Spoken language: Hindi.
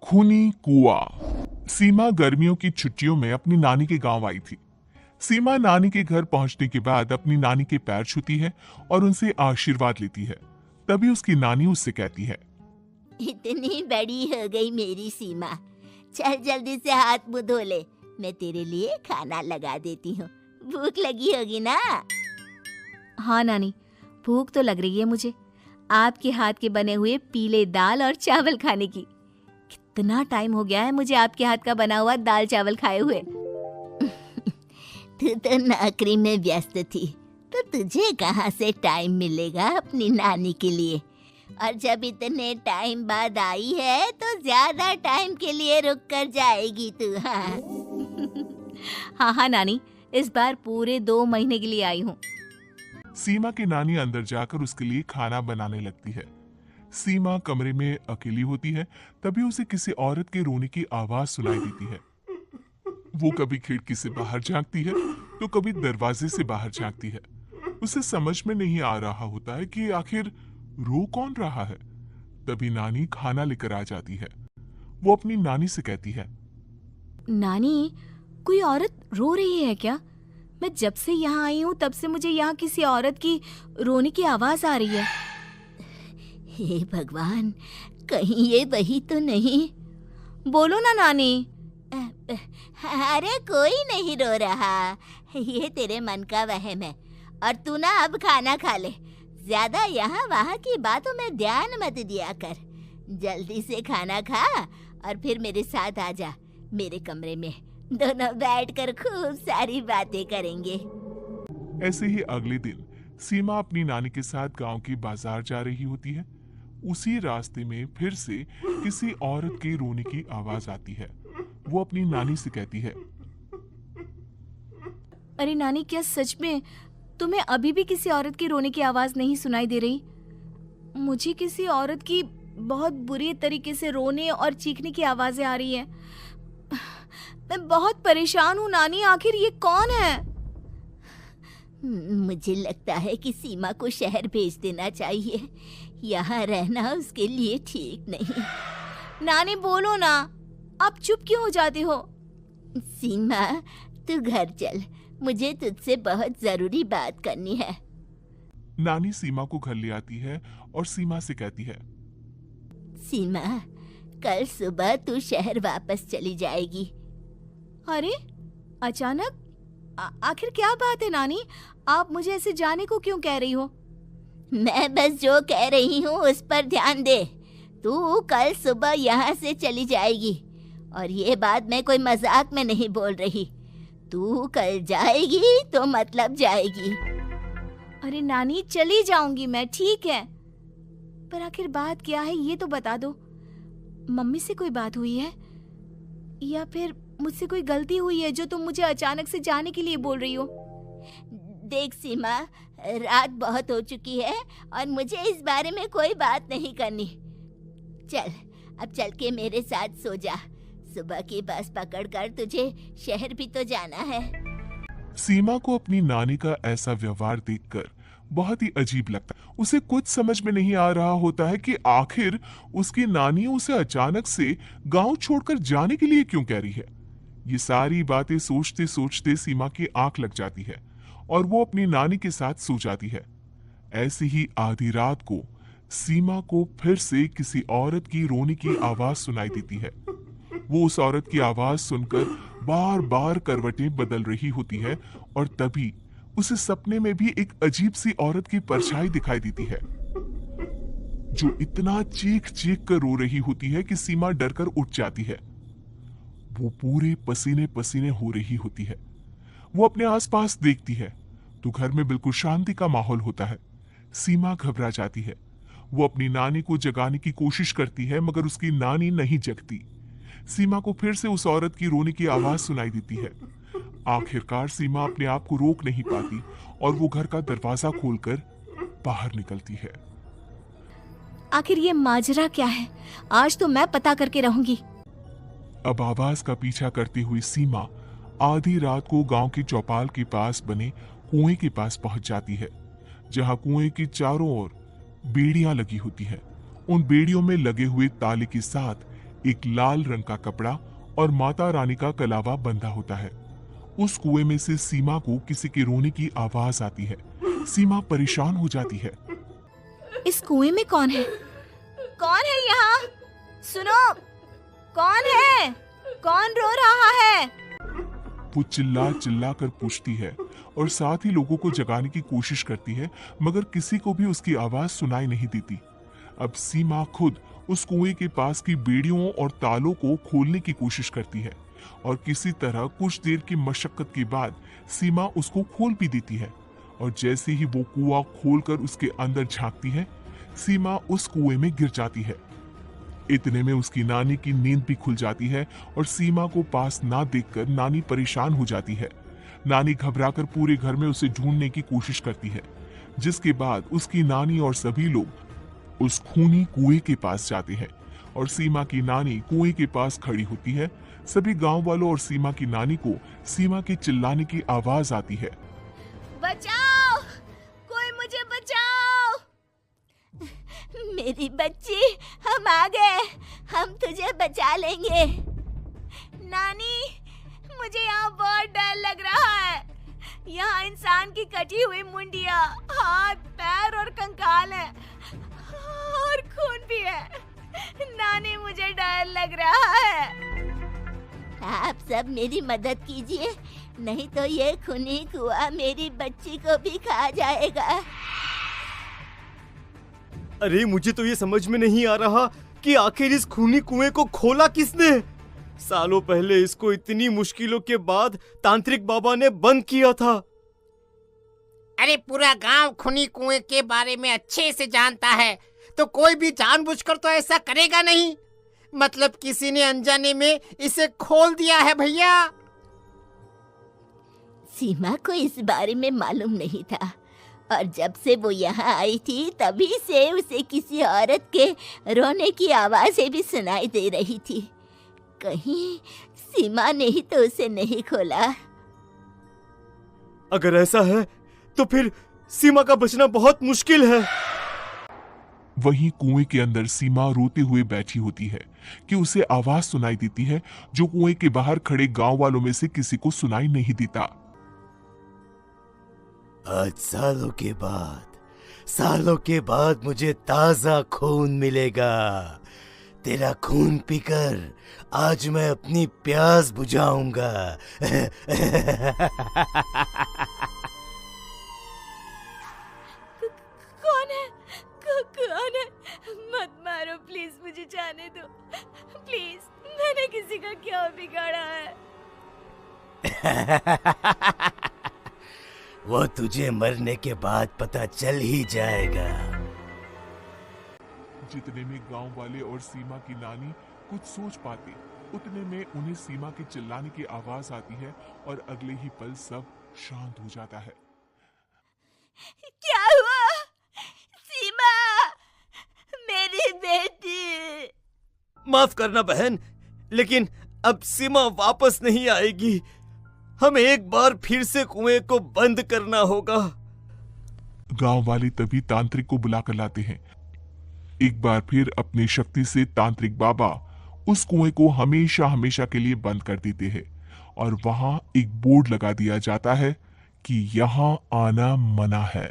खूनी कुआं। सीमा गर्मियों की छुट्टियों में अपनी नानी के गांव आई थी। सीमा नानी के घर पहुंचने के बाद अपनी नानी के पैर छूती है और उनसे आशीर्वाद लेती है। तभी उसकी नानी उससे कहती है, इतनी बड़ी हो गई मेरी सीमा, चल जल्दी से हाथ मुंह धो ले, मैं तेरे लिए खाना लगा देती हूँ। भूख लगी होगी ना? हाँ नानी, भूख तो लग रही है मुझे, आपके हाथ के बने हुए पीले दाल और चावल खाने की। कितना टाइम हो गया है मुझे आपके हाथ का बना हुआ दाल चावल खाए हुए। तू तो नौकरी में व्यस्त थी, तो तुझे कहाँ से टाइम मिलेगा अपनी नानी के लिए? और जब इतने टाइम बाद आई है तो ज्यादा टाइम के लिए रुक कर जाएगी तू। हाँ हाँ नानी, इस बार पूरे 2 महीने के लिए आई हूँ। सीमा की नानी अंदर जाकर उसके लिए खाना बनाने लगती है। सीमा कमरे में अकेली होती है। तभी उसे किसी औरत के रोने की आवाज सुनाई देती है। वो कभी खिड़की से बाहर झांकती है तो कभी दरवाजे से बाहर झांकती है। उसे समझ में नहीं आ रहा होता है कि आखिर रो कौन रहा है। तभी नानी खाना लेकर आ जाती है। वो अपनी नानी से कहती है, नानी, कोई औरत रो रही है क्या? मैं जब से यहाँ आई हूँ तब से मुझे यहाँ किसी औरत की रोने की आवाज आ रही है। हे भगवान, कहीं ये वही तो नहीं? बोलो ना नानी। अरे कोई नहीं रो रहा, ये तेरे मन का वहम है। और तू ना अब खाना खा ले, ज्यादा यहाँ वहाँ की बातों में ध्यान मत दिया कर। जल्दी से खाना खा और फिर मेरे साथ आ जा मेरे कमरे में, दोनों बैठकर खूब सारी बातें करेंगे। ऐसे ही अगले दिन सीमा अपनी नानी के साथ गांव की बाजार जा रही होती है। उसी रास्ते में फिर से किसी औरत के रोने की आवाज आती है। वो अपनी नानी से कहती है, अरे नानी, क्या सच में तुम्हें अभी भी किसी औरत की रोने की आवाज नहीं सुनाई दे रही? मुझे किसी औरत की बहुत बुरी तरीके से रोने और चीखने की आवाजें आ रही हैं। मैं बहुत परेशान हूँ नानी, आखिर ये कौन है? मुझे लगता है कि सीमा को शहर भेज देना चाहिए, यहाँ रहना उसके लिए ठीक नहीं। नानी बोलो ना, आप चुप क्यों हो जाते हो? सीमा, तू घर चल, मुझे तुझसे बहुत जरूरी बात करनी है। नानी सीमा को घर ले आती है और सीमा से कहती है, सीमा, कल सुबह तू शहर वापस चली जाएगी। अरे अचानक? आखिर क्या बात है नानी? आप मुझे ऐसे जाने को क्यों कह रही हो? मैं बस जो कह रही हूँ उस पर ध्यान दे। तू कल सुबह यहाँ से चली जाएगी, और ये बात मैं कोई मजाक में नहीं बोल रही। तू कल जाएगी तो मतलब जाएगी। अरे नानी, चली जाऊंगी मैं, ठीक है, पर आखिर बात क्या है ये तो बता दो। मम्मी से कोई बात हुई है या फिर मुझसे कोई गलती हुई है जो तुम मुझे अचानक से जाने के लिए बोल रही हो? देख सीमा, रात बहुत हो चुकी है और मुझे इस बारे में कोई बात नहीं करनी। चल, अब चल के मेरे साथ सो जा। सुबह की बस पकड़कर तुझे शहर भी तो जाना है। सीमा को अपनी नानी का ऐसा व्यवहार देखकर बहुत ही अजीब लगता है। उसे कुछ समझ में नहीं आ रहा होता है कि आखिर उसकी नानी उसे अचानक से गांव छोड़कर जाने के लिए क्यों कह रही है। ये सारी बातें सोचते सोचते सीमा की आंख लग जाती है और वो अपनी नानी के साथ सो जाती है। ऐसी ही आधी रात को सीमा को फिर से किसी औरत की रोने की आवाज सुनाई देती है। वो उस औरत की आवाज सुनकर बार बार करवटें बदल रही होती है और तभी उसे सपने में भी एक अजीब सी औरत की परछाई दिखाई देती है, जो इतना चीख चीख कर रो रही होती है कि सीमा डरकर उठ जाती है। वो पूरे पसीने पसीने हो रही होती है। वो अपने आसपास देखती है तो घर में बिल्कुल शांति का माहौल होता है। सीमा घबरा जाती है। वो अपनी नानी को जगाने की कोशिश करती है मगर उसकी नानी नहीं जगती। सीमा को फिर से उस औरत की रोने की आवाज सुनाई देती है। आखिरकार सीमा अपने आप को रोक नहीं पाती और वो घर का दरवाजा खोलकर बाहर निकलती है। आखिर ये माजरा क्या है? आज तो मैं पता करके रहूंगी। अब आवाज का पीछा करती हुई सीमा आधी रात को गांव की चौपाल के पास बने कुएं के पास पहुंच जाती है, जहां कुएं की चारों ओर बेड़ियां लगी होती है। उन बेड़ियों में लगे हुए ताले के साथ एक लाल रंग का कपड़ा और माता रानी का कलावा बंधा होता है। उस कुएं में से सीमा को किसी के रोने की आवाज आती है। सीमा परेशान हो जाती है। इस कुएं में कौन है? कौन है यहाँ? सुनो, कौन है? कौन रो रहा है? वो चिल्ला चिल्ला कर पूछती है और साथ ही लोगों को जगाने की कोशिश करती है, मगर किसी को भी उसकी आवाज सुनाई नहीं देती। अब सीमा खुद उस कुएं के पास की बेड़ियों और तालों को खोलने की कोशिश करती है और किसी तरह कुछ देर की मशक्कत के बाद सीमा उसको खोल भी देती है। और जैसे ही वो कुआं खोलकर उसके अंदर झांकती है, सीमा उस कुएं में गिर जाती है। इतने में उसकी नानी की नींद भी खुल जाती है और सीमा को पास ना देखकर नानी परेशान हो जाती है। नानी घबराकर पूरे घर में उसे ढूंढने की कोशिश करती है, जिसके बाद उसकी नानी और सभी लोग उस खूनी कुएं के पास जाते हैं और सीमा की नानी कुएं के पास खड़ी होती है। सभी गांव वालों और सीमा की नानी को सीमा के चिल्लाने की आवाज आती है। बचाओ, कोई मुझे बचाओ। मेरी बच्ची, हम आ गए, हम तुझे बचा लेंगे। नानी, मुझे यहाँ बहुत डर लग रहा है। यहाँ इंसान की कटी हुई मुंडिया, हाथ, पैर और कंकाल है और खून भी है। नानी, मुझे डर लग रहा है। आप सब मेरी मदद कीजिए, नहीं तो ये खूनी कुआं मेरी बच्ची को भी खा जाएगा। अरे मुझे तो ये समझ में नहीं आ रहा कि आखिर इस खूनी कुएं को खोला किसने। सालों पहले इसको इतनी मुश्किलों के बाद तांत्रिक बाबा ने बंद किया था। अरे पूरा गांव खूनी कुएं के बारे में अच्छे से जानता है, तो कोई भी जानबूझकर तो ऐसा करेगा नहीं। मतलब किसी ने अनजाने में इसे खोल दिया है भैया। सीमा को इस बारे में मालूम नहीं था और जब से वो यहाँ आई थी तभी से उसे किसी औरत के रोने की आवाजें भी सुनाई दे रही थी। कहीं सीमा ने ही तो उसे नहीं खोला। अगर ऐसा है तो फिर सीमा का बचना बहुत मुश्किल है। वहीं कुएं के अंदर सीमा रोते हुए बैठी होती है कि उसे आवाज सुनाई देती है जो कुएं के बाहर खड़े गांव वालों में से किसी को सुनाई नहीं देता। आज सालों के बाद मुझे ताजा खून मिलेगा। तेरा खून पीकर आज मैं अपनी प्यास बुझाऊंगा। कौन है? कौन है? मत मारो प्लीज, मुझे जाने दो प्लीज। मैंने किसी का क्या बिगाड़ा है? वो तुझे मरने के बाद पता चल ही जाएगा। जितने में गांव वाले और सीमा की नानी कुछ सोच पाते, उतने में उन्हें सीमा के चिल्लाने की आवाज आती है और अगले ही पल सब शांत हो जाता है। क्या हुआ? सीमा, मेरी बेटी। माफ करना बहन, लेकिन अब सीमा वापस नहीं आएगी। हमें एक बार फिर से कुएं को बंद करना होगा। गांव वाले तभी तांत्रिक को बुलाकर लाते हैं। एक बार फिर अपनी शक्ति से तांत्रिक बाबा उस कुएं को हमेशा हमेशा के लिए बंद कर देते हैं और वहां एक बोर्ड लगा दिया जाता है कि यहाँ आना मना है।